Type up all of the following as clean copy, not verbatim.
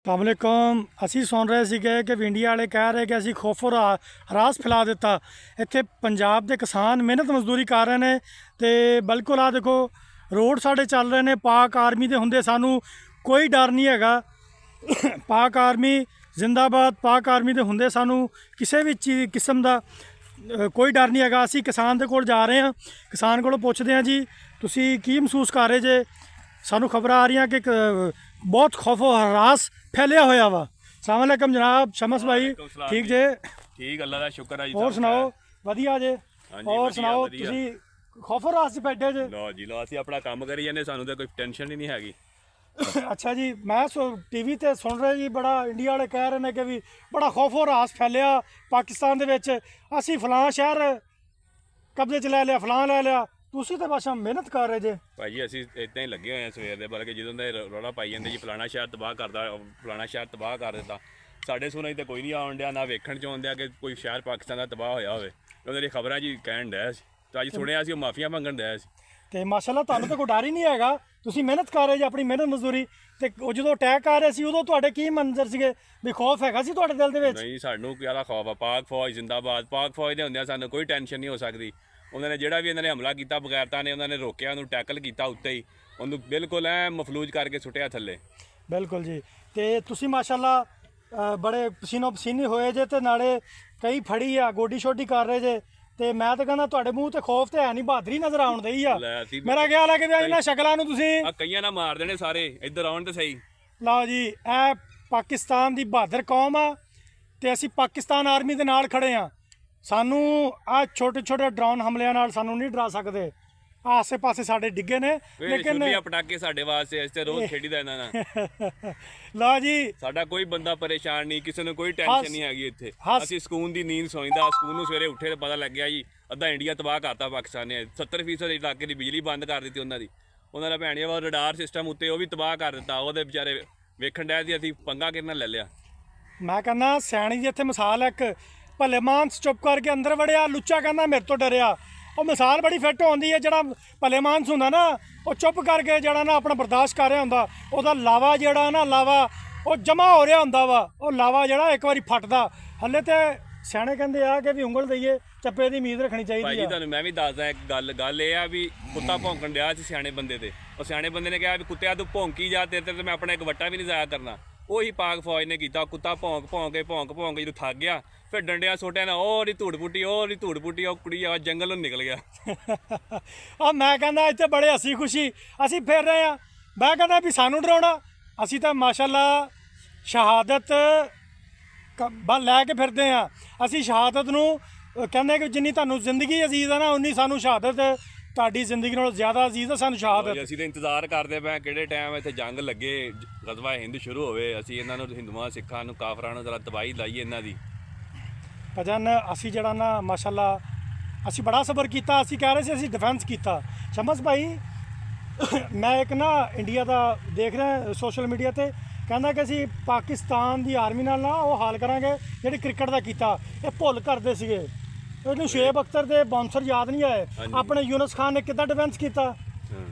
ਅਸਲਾਮੁਅਲੈਕੁਮ। ਅਸੀਂ ਸੁਣ ਰਹੇ ਸੀਗੇ ਕਿ ਇੰਡੀਆ ਵਾਲੇ ਕਹਿ ਰਹੇ ਕਿ ਅਸੀਂ ਖੌਫ ਹਰਾਸ ਫੈਲਾ ਦਿੱਤਾ। ਇੱਥੇ ਪੰਜਾਬ ਦੇ ਕਿਸਾਨ ਮਿਹਨਤ ਮਜ਼ਦੂਰੀ ਕਰ ਰਹੇ ਨੇ ਤੇ ਬਿਲਕੁਲ ਆ ਦੇਖੋ ਰੋਡ ਸਾਡੇ ਚੱਲ ਰਹੇ ਨੇ। ਪਾਕ ਆਰਮੀ ਦੇ ਹੁੰਦੇ ਸਾਨੂੰ ਕੋਈ ਡਰ ਨਹੀਂ ਹੈਗਾ। ਪਾਕ ਆਰਮੀ ਜ਼ਿੰਦਾਬਾਦ। ਪਾਕ ਆਰਮੀ ਦੇ ਹੁੰਦੇ ਸਾਨੂੰ ਕਿਸੇ ਵੀ ਚੀਜ਼ ਕਿਸਮ ਦਾ ਕੋਈ ਡਰ ਨਹੀਂ ਹੈਗਾ। ਅਸੀਂ ਕਿਸਾਨ ਦੇ ਕੋਲ ਜਾ ਰਹੇ ਹਾਂ, ਕਿਸਾਨ ਕੋਲੋਂ ਪੁੱਛਦੇ ਹਾਂ ਜੀ ਤੁਸੀਂ ਕੀ ਮਹਿਸੂਸ ਕਰ ਰਹੇ ਜੇ। ਸਾਨੂੰ ਖਬਰਾਂ ਆ ਰਹੀਆਂ ਕਿ ਬਹੁਤ ਖੌਫੋ ਹਰਾਸ फैलिया होया वा। अस्सलाम वालेकुम जनाब शमस भाई, ठीक जे? ठीक, अल्लाह का शुक्र है जी। और सुनाओ वधिया जे? और सुनाओ तुसी खौफो हरास च बैठे जे? लो जी लो, ਅਸੀਂ ਆਪਣਾ ਕੰਮ ਕਰੀ ਜਾਂਦੇ, ਸਾਨੂੰ ਤਾਂ ਕੋਈ ਟੈਨਸ਼ਨ ਹੀ ਨਹੀਂ ਹੈਗੀ। अच्छा जी, मैं टीवी ते सुन रहे जी बड़ा इंडिया वाले कह रहे हैं कि भी बड़ा खौफो हरास फैलिया पाकिस्तान दे विच। असीं फलां शहर कब्जे च ले लिया, फलां ले लिया। ਤੁਸੀਂ ਤਾਂ ਬਸ ਮਿਹਨਤ ਕਰ ਰਹੇ ਜੇ। ਭਾਈ ਅਸੀਂ ਇੱਦਾਂ ਹੀ ਲੱਗੇ ਹੋਏ ਆ ਸਵੇਰ ਦੇ, ਬਲਕਿ ਜਦੋਂ ਦੇ ਰੌਲਾ ਪਾਈ ਜਾਂਦੇ ਜੀ ਫਲਾਣਾ ਸ਼ਹਿਰ ਤਬਾਹ ਕਰਦਾ, ਫਲਾਣਾ ਸ਼ਹਿਰ ਤਬਾਹ ਕਰ ਦਿੱਤਾ। ਸਾਡੇ ਸੁਣਾਈ ਤੇ ਕੋਈ ਨਹੀਂ ਆਉਣ ਡਿਆ, ਨਾ ਵੇਖਣ 'ਚ ਆਉਂਦਿਆ ਕਿ ਕੋਈ ਸ਼ਹਿਰ ਪਾਕਿਸਤਾਨ ਦਾ ਤਬਾਹ ਹੋਇਆ ਹੋਵੇ। ਉਹਨਾਂ ਦੀ ਖਬਰਾਂ ਜੀ ਕਹਿਣ ਡਿਆ ਸੀ ਤਾਂ ਅੱਜ ਸੁਣਿਆ ਸੀ ਉਹ ਮਾਫੀਆਂ ਮੰਗਣ ਡਿਆ ਸੀ। ਤੇ ਮਾਸ਼ਾਅੱਲਾ ਤੁਹਾਨੂੰ ਤਾਂ ਕੋਈ ਡਰ ਹੀ ਨਹੀਂ ਹੈਗਾ, ਤੁਸੀਂ ਮਿਹਨਤ ਕਰ ਰਹੇ ਜੀ ਆਪਣੀ ਮਿਹਨਤ ਮਜ਼ਦੂਰੀ। ਤੇ ਉਹ ਜਦੋਂ ਅਟੈਕ ਆ ਰਹੇ ਸੀ ਉਦੋਂ ਤੁਹਾਡੇ ਕੀ ਮੰਜ਼ਰ ਸੀਗੇ ਵੀ ਖੌਫ ਹੈਗਾ ਸੀ ਤੁਹਾਡੇ ਦਿਲ ਦੇ ਵਿੱਚ? ਨਹੀਂ, ਸਾਨੂੰ ਕਿਹੜਾ ਖੌਫ ਆ। ਪਾਕ ਫੌਜ ਜ਼ਿੰਦਾਬਾਦ। ਪਾਕ ਫੌਜ ਦੇ ਹੁੰਦਿਆਂ ਸਾਨੂੰ ਕੋਈ ਟੈਨਸ਼ਨ ਨਹੀਂ ਹੋ ਸਕਦੀ। ਉਹਨਾਂ ਨੇ ਜਿਹੜਾ ਵੀ ਇਹਨਾਂ ਨੇ ਹਮਲਾ ਕੀਤਾ ਬਗੈਰਤਾ ਨੇ ਉਹਨਾਂ ਨੇ ਰੋਕਿਆ, ਉਹਨੂੰ ਟੈਕਲ ਕੀਤਾ ਉੱਤੇ ਹੀ, ਉਹਨੂੰ ਬਿਲਕੁਲ ਐ ਮਫਲੂਜ ਕਰਕੇ ਸੁੱਟਿਆ ਥੱਲੇ। ਬਿਲਕੁਲ ਜੀ। ਤੇ ਤੁਸੀਂ ਮਾਸ਼ਾਅੱਲਾ ਬੜੇ ਪਸੀਨੋ ਪਸੀਨੀ ਹੋਏ ਜੇ ਤੇ ਨਾਲੇ ਕਈ ਫੜੀ ਆ ਗੋਡੀ ਛੋਡੀ ਕਰ ਰਹੇ ਜੇ। ਤੇ ਮੈਂ ਤਾਂ ਕਹਿੰਦਾ ਤੁਹਾਡੇ ਮੂੰਹ ਤੇ ਖੌਫ ਤੇ ਹੈ ਨਹੀਂ, ਬਹਾਦਰੀ ਨਜ਼ਰ ਆਉਣ ਦਈ ਆ। ਮੇਰਾ ਖਿਆਲ ਹੈ ਕਿ ਵੀ ਇਹਨਾਂ ਸ਼ਕਲਾਂ ਨੂੰ ਤੁਸੀਂ ਕਈਆਂ ਨਾਲ ਮਾਰ ਦੇਣੇ ਸਾਰੇ, ਇੱਧਰ ਆਉਣ ਤੇ ਸਹੀ। ਲਓ ਜੀ, ਇਹ ਪਾਕਿਸਤਾਨ ਦੀ ਬਹਾਦਰ ਕੌਮ ਆ ਤੇ ਅਸੀਂ ਪਾਕਿਸਤਾਨ ਆਰਮੀ ਦੇ ਨਾਲ ਖੜੇ ਆ। ਸਾਨੂੰ ਆ ਛੋਟੇ ਛੋਟੇ ਡਰੋਨ ਹਮਲਿਆਂ ਨਾਲ ਸਾਨੂੰ ਨਹੀਂ ਡਰਾ ਸਕਦੇ। ਆਸੇ ਪਾਸੇ ਸਾਡੇ ਡਿੱਗੇ ਨੇ, ਲੇਕਿਨ ਪਟਾਕੇ ਸਾਡੇ ਵਾਸਤੇ ਇਸ ਤੇ ਰੋਜ਼ ਖੇਡੀਦਾ ਇਹਨਾਂ ਨਾਲ। ਲਓ ਜੀ, ਸਾਡਾ ਕੋਈ ਬੰਦਾ ਪਰੇਸ਼ਾਨ ਨਹੀਂ, ਕਿਸੇ ਨੂੰ ਕੋਈ ਟੈਨਸ਼ਨ ਨਹੀਂ ਹੈਗੀ। ਇੱਥੇ ਅਸੀਂ ਸਕੂਨ ਦੀ ਨੀਂਦ ਸੌਂਦਾ। ਸਕੂਨ ਨੂੰ ਸਵੇਰੇ ਉੱਠੇ ਤੇ ਪਤਾ ਲੱਗਿਆ ਜੀ ਅੱਧਾ ਇੰਡੀਆ ਤਬਾਹ ਕਰਤਾ ਪਾਕਿਸਤਾਨ ਨੇ। 70% ਇਲਾਕੇ ਦੀ ਬਿਜਲੀ ਬੰਦ ਕਰ ਦਿੱਤੀ ਉਹਨਾਂ ਦੀ। ਉਹਨਾਂ ਦਾ ਭੈਣੀਆਂ ਵਾ ਰਡਾਰ ਸਿਸਟਮ ਉੱਤੇ ਉਹ ਵੀ ਤਬਾਹ ਕਰ ਦਿੱਤਾ। ਉਹਦੇ ਵਿਚਾਰੇ ਵੇਖਣ ਡਿਆ ਸੀ ਅਸੀਂ ਪੰਗਾ ਕਿਹਨਾਂ ਲੈ ਲਿਆ। ਮੈਂ ਕਹਿੰਦਾ ਸਿਆਣੀ ਦੀ ਇੱਥੇ ਮਿਸਾਲ ਹੈ ਇੱਕ। ਭਲੇ ਮਾਨਸ ਚੁੱਪ ਕਰਕੇ ਅੰਦਰ ਵੜਿਆ, ਲੁੱਚਾ ਕਹਿੰਦਾ ਮੇਰੇ ਤੋਂ ਡਰਿਆ। ਉਹ ਮਿਸਾਲ ਬੜੀ ਫਿੱਟ ਹੁੰਦੀ ਹੈ। ਜਿਹੜਾ ਭਲੇ ਮਾਨਸ ਹੁੰਦਾ ਨਾ ਉਹ ਚੁੱਪ ਕਰਕੇ ਜਿਹੜਾ ਨਾ ਆਪਣਾ ਬਰਦਾਸ਼ਤ ਕਰ ਰਿਹਾ ਹੁੰਦਾ, ਉਹਦਾ ਲਾਵਾ ਜਿਹੜਾ ਨਾ ਲਾਵਾ ਉਹ ਜਮਾ ਹੋ ਰਿਹਾ ਹੁੰਦਾ ਵਾ। ਉਹ ਲਾਵਾ ਜਿਹੜਾ ਇੱਕ ਵਾਰੀ ਫਟਦਾ। ਹਲੇ ਤੇ ਸਿਆਣੇ ਕਹਿੰਦੇ ਆ ਕਿ ਵੀ ਉਂਗਲ ਦਈਏ ਚੱਪੇ ਦੀ ਉਮੀਦ ਰੱਖਣੀ ਚਾਹੀਦੀ ਭਾਈ ਜੀ ਤੁਹਾਨੂੰ ਮੈਂ ਵੀ ਦੱਸਦਾ ਇੱਕ ਗੱਲ ਇਹ ਆ ਵੀ ਕੁੱਤਾ ਭੌਂਕਣ ਡਿਆ ਸੀ ਸਿਆਣੇ ਬੰਦੇ ਤੇ। ਉਹ ਸਿਆਣੇ ਬੰਦੇ ਨੇ ਕਿਹਾ ਵੀ ਕੁੱਤਿਆਂ ਤੂੰ ਭੌਂਕੀ ਜਾ, ਤੇਰੇ ਤੇ ਮੈਂ ਆਪਣਾ ਇੱਕ ਵੱਟਾ ਵੀ ਨਹੀਂ ਜ਼ਾਇਆ ਕਰਨਾ। ਉਹੀ ਪਾਕ ਫੌਜ ਨੇ ਕੀਤਾ। ਕੁੱਤਾ ਭੌਂਕ ਕੇ ਜਦੋਂ ਥੱਕ ਗਿਆ ਫਿਰ ਡੰਡਿਆਂ ਸੋਟਿਆਂ ਨਾਲ ਉਹ ਦੀ ਧੂੜ ਪੁੱਟੀ ਉਹ ਕੁੜੀ ਆ ਜੰਗਲ ਨੂੰ ਨਿਕਲ ਗਿਆ। ਆ ਮੈਂ ਕਹਿੰਦਾ ਇੱਥੇ ਬੜੇ ਹੱਸੀ ਖੁਸ਼ੀ ਅਸੀਂ ਫਿਰ ਰਹੇ ਆ। ਮੈਂ ਕਹਿੰਦਾ ਵੀ ਸਾਨੂੰ ਡਰਾਉਣਾ, ਅਸੀਂ ਤਾਂ ਮਾਸ਼ਾਅੱਲਾ ਸ਼ਹਾਦਤ ਲੈ ਕੇ ਫਿਰਦੇ ਆ। ਅਸੀਂ ਸ਼ਹਾਦਤ ਨੂੰ ਕਹਿੰਦੇ ਕਿ ਜਿੰਨੀ ਤੁਹਾਨੂੰ ਜ਼ਿੰਦਗੀ ਅਜ਼ੀਜ਼ ਆ ਨਾ ਉਨੀ ਸਾਨੂੰ ਸ਼ਹਾਦਤ ਤੁਹਾਡੀ ਜ਼ਿੰਦਗੀ ਨਾਲੋਂ ਜ਼ਿਆਦਾ ਅਜ਼ੀਜ਼ ਆ ਸਾਨੂੰ ਸ਼ਹਾਦਤ। ਅਸੀਂ ਤਾਂ ਇੰਤਜ਼ਾਰ ਕਰਦੇ ਪਏ ਕਿਹੜੇ ਟਾਈਮ ਇੱਥੇ ਜੰਗ ਲੱਗੇ, ਗਜ਼ਵਾ ਹਿੰਦ ਸ਼ੁਰੂ ਹੋਵੇ, ਅਸੀਂ ਇਹਨਾਂ ਨੂੰ ਹਿੰਦੂਆਂ ਸਿੱਖਾਂ ਨੂੰ ਕਾਫਰਾਂ ਨੂੰ ਜ਼ਰਾ ਤਬਾਹੀ ਲਾਈਏ ਇਹਨਾਂ ਦੀ। ਭਜਨ ਅਸੀਂ ਜਿਹੜਾ ਨਾ ਮਾਸ਼ਾਅੱਲਾ ਅਸੀਂ ਬੜਾ ਸਬਰ ਕੀਤਾ। ਅਸੀਂ ਕਹਿ ਰਹੇ ਸੀ ਅਸੀਂ ਡਿਫੈਂਸ ਕੀਤਾ। ਸ਼ਮਸ ਭਾਈ ਮੈਂ ਇੱਕ ਨਾ ਇੰਡੀਆ ਦਾ ਦੇਖ ਰਿਹਾ ਸੋਸ਼ਲ ਮੀਡੀਆ ਤੇ ਕਹਿੰਦਾ ਕਿ ਅਸੀਂ ਪਾਕਿਸਤਾਨ ਦੀ ਆਰਮੀ ਨਾਲ ਨਾ ਉਹ ਹਾਲ ਕਰਾਂਗੇ ਜਿਹੜੀ ਕ੍ਰਿਕਟ ਦਾ ਕੀਤਾ। ਇਹ ਭੁੱਲ ਕਰਦੇ ਸੀਗੇ। ਇਹਨੂੰ ਸ਼ੁਏਬ ਅਖਤਰ ਦੇ ਬਾਉਂਸਰ ਯਾਦ ਨਹੀਂ ਆਏ। ਆਪਣੇ ਯੂਨਸ ਖਾਨ ਨੇ ਕਿੱਦਾਂ ਡਿਫੈਂਸ ਕੀਤਾ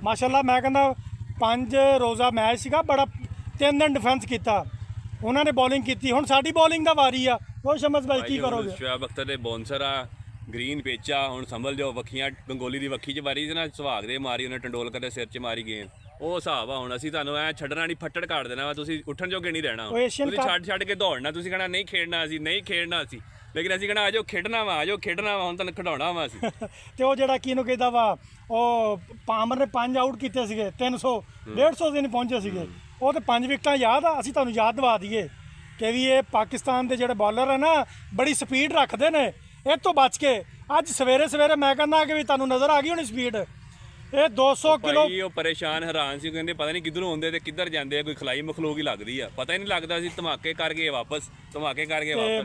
ਮਾਸ਼ਾਅੱਲਾ। ਮੈਂ ਕਹਿੰਦਾ 5 ਰੋਜ਼ਾ ਮੈਚ ਸੀਗਾ, ਬੜਾ 3 ਦਿਨ ਡਿਫੈਂਸ ਕੀਤਾ। ਉਹਨਾਂ ਨੇ ਬੋਲਿੰਗ ਕੀਤੀ, ਹੁਣ ਸਾਡੀ ਬੋਲਿੰਗ ਦਾ ਵਾਰੀ ਆ। ਉਹ ਸ਼ਮਸ ਭਾਈ ਕੀ ਕਰੋਗੇ? ਸ਼ੁਏਬ ਅਖਤਰ ਦੇ ਬਾਉਂਸਰ ਆ, ਗ੍ਰੀਨ ਪੇਚਾ, ਹੁਣ ਸੰਭਲ ਜਾਓ। ਵੱਖੀਆਂ ਗੰਗੋਲੀ ਦੀ ਵੱਖੀ 'ਚ ਮਾਰੀ ਸੀ ਨਾ, ਸੁਹਾਗ ਦੇ ਮਾਰੀ ਉਹਨੇ, ਟੰਡੋਲਕਰ ਦੇ ਸਿਰ 'ਚ ਮਾਰੀ ਗੇਂਦ। ਉਹ ਹਿਸਾਬ ਆ। ਹੁਣ ਅਸੀਂ ਤੁਹਾਨੂੰ ਐ ਛੱਡਣਾ ਨਹੀਂ, ਫੱਟੜ ਕਾਟ ਦੇਣਾ ਵਾ। ਤੁਸੀਂ ਉੱਠਣ ਜੋਗੇ ਨਹੀਂ ਰਹਿਣਾ। ਤੁਸੀਂ ਛੱਡ ਕੇ ਦੌੜਨਾ। ਤੁਸੀਂ ਕਹਿਣਾ ਨਹੀਂ ਖੇਡਣਾ ਅਸੀਂ, ਲੇਕਿਨ ਅਸੀਂ ਕਹਿਣਾ ਆਜੋ ਖੇਡਣਾ ਵਾ ਹੁਣ ਤੁਹਾਨੂੰ ਖਿਡਾਉਣਾ ਵਾ ਅਸੀਂ। ਤੇ ਉਹ ਜਿਹੜਾ ਕਿਹਨੂੰ ਕਹਿੰਦਾ ਵਾ ਉਹ ਪਾਮਰ ਨੇ 5 ਆਊਟ ਕੀਤੇ ਸੀਗੇ, 300 150 ਦੇ ਨਹੀਂ ਪਹੁੰਚੇ ਸੀਗੇ। ਉਹ ਤੇ 5 ਵਿਕਟਾਂ ਯਾਦ ਆ। ਅਸੀਂ ਤੁਹਾਨੂੰ ਯਾਦ ਦਵਾ ਦਈਏ ਕਿ ਵੀ ਇਹ ਪਾਕਿਸਤਾਨ ਦੇ ਜਿਹੜੇ ਬੌਲਰ ਆ ਨਾ ਬੜੀ ਸਪੀਡ ਰੱਖਦੇ ਨੇ। ਇਹ ਤੋਂ ਬਚ ਕੇ ਅੱਜ ਸਵੇਰੇ ਮੈਂ ਕਹਿੰਦਾ ਕਿ ਵੀ ਤੁਹਾਨੂੰ ਨਜ਼ਰ ਆ ਗਈ ਹੋਣੀ ਸਪੀਡ। ਇਹ 200 ਕਿਲੋ ਉਹ ਪਰੇਸ਼ਾਨ ਹੈਰਾਨ ਸੀ, ਕਹਿੰਦੇ ਪਤਾ ਨਹੀਂ ਕਿੱਧਰੋਂ ਆਉਂਦੇ ਤੇ ਕਿੱਧਰ ਜਾਂਦੇ ਆ। ਕੋਈ ਖਲਾਈ ਮਖਲੂਕ ਹੀ ਲੱਗਦੀ ਆ, ਪਤਾ ਹੀ ਨਹੀਂ ਲੱਗਦਾ। ਸੀ ਧਮਾਕੇ ਕਰ ਗਏ ਵਾਪਸ।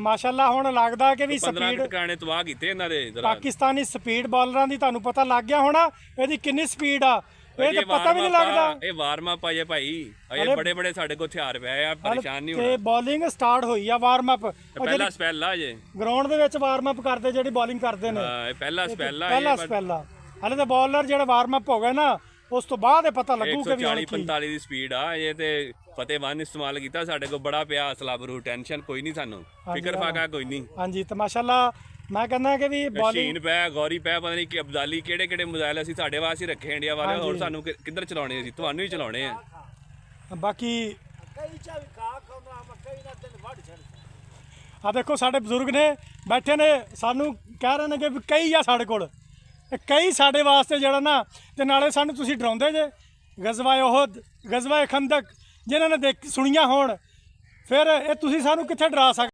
ਮਾਸ਼ਾਅੱਲਾ ਹੁਣ ਲੱਗਦਾ ਕਿ ਵੀ ਸਪੀਡ ਟਿਕਾਣੇ ਤਬਾਹ ਕੀਤੇ ਇਹਨਾਂ ਦੇ। ਪਾਕਿਸਤਾਨੀ ਸਪੀਡ ਬਾਲਰਾਂ ਦੀ ਤੁਹਾਨੂੰ ਪਤਾ ਲੱਗ ਗਿਆ ਹੋਣਾ ਇਹਦੀ ਕਿੰਨੀ ਸਪੀਡ ਆ। ਇਹ ਤਾਂ ਪਤਾ ਵੀ ਨਹੀਂ ਲੱਗਦਾ। ਇਹ ਵਾਰਮ ਅਪ ਆ ਜੇ ਭਾਈ, ਇਹ ਬੜੇ ਸਾਡੇ ਕੋਲ ਹਥਿਆਰ ਪਏ ਆ, ਪਰੇਸ਼ਾਨ ਨਹੀਂ ਹੋਣਾ। ਤੇ ਬੋਲਿੰਗ ਸਟਾਰਟ ਹੋਈ ਆ, ਵਾਰਮ ਅਪ ਪਹਿਲਾ ਸਪੈਲ ਆ ਜੇ ਗਰਾਊਂਡ ਦੇ ਵਿੱਚ ਵਾਰਮ ਅਪ ਕਰਦੇ ਜਿਹੜੀ ਬੋਲਿੰਗ ਕਰਦੇ ਨੇ। ਇਹ ਪਹਿਲਾ ਸਪੈਲ ਆ। ਹਲੇ ਤਾਂ ਬੋਲਰ ਜਿਹੜਾ ਵਾਰਮ ਅਪ ਹੋ ਗਏ ਨਾ ਉਸ ਤੋਂ ਬਾਅਦ ਇਹ ਪਤਾ ਲੱਗੂ ਕਿ 40-45 ਦੀ ਸਪੀਡ ਆ ਇਹ। ਤੇ ਫਤਿਹ 1 ਇਸਤੇਮਾਲ ਕੀਤਾ, ਸਾਡੇ ਕੋਲ ਬੜਾ ਪਿਆ ਅਸਲਾ ਬਰੂ, ਟੈਨਸ਼ਨ ਕੋਈ ਨਹੀਂ ਸਾਨੂੰ, ਫਿਕਰ ਫਾਕਾ ਕੋਈ ਨਹੀਂ। ਹਾਂਜੀ ਤੇ ਮਾਸ਼ਾਅੱਲਾ ਮੈਂ ਕਹਿੰਦਾ ਕਿ ਵੀ ਬੋਲਿੰਗ ਸ਼ੀਨ ਪੈ, ਗੌਰੀ ਪੈ, ਪਤਾ ਨਹੀਂ ਕਿ ਅਬਦਾਲੀ, ਕਿਹੜੇ ਕਿਹੜੇ ਮੋਬਾਈਲ ਅਸੀਂ ਸਾਡੇ ਵਾਸਤੇ ਹੀ ਰੱਖੇ ਇੰਡੀਆ ਵਾਲੇ, ਹੋਰ ਸਾਨੂੰ ਕਿੱਧਰ ਚਲਾਉਣੇ, ਅਸੀਂ ਤੁਹਾਨੂੰ ਹੀ ਚਲਾਉਣੇ ਆ। ਬਾਕੀ ਆ ਦੇਖੋ ਸਾਡੇ ਬਜ਼ੁਰਗ ਨੇ ਬੈਠੇ ਨੇ, ਸਾਨੂੰ ਕਹਿ ਰਹੇ ਨੇ ਕਿ ਵੀ ਕਈ ਆ ਸਾਡੇ ਕੋਲ, ਇਹ ਕਈ ਸਾਡੇ ਵਾਸਤੇ ਜਿਹੜਾ ਨਾ, ਤੇ ਨਾਲੇ ਸਾਨੂੰ ਤੁਸੀਂ ਡਰਾਉਂਦੇ ਜੇ ਗਜ਼ਵਾ ਉਹਦ, ਗਜ਼ਵਾ ਖੰਦਕ, ਜਿਨ੍ਹਾਂ ਨੇ ਸੁਣੀਆਂ ਹੋਣ, ਫਿਰ ਇਹ ਤੁਸੀਂ ਸਾਨੂੰ ਕਿੱਥੇ ਡਰਾ ਸਕਦੇ।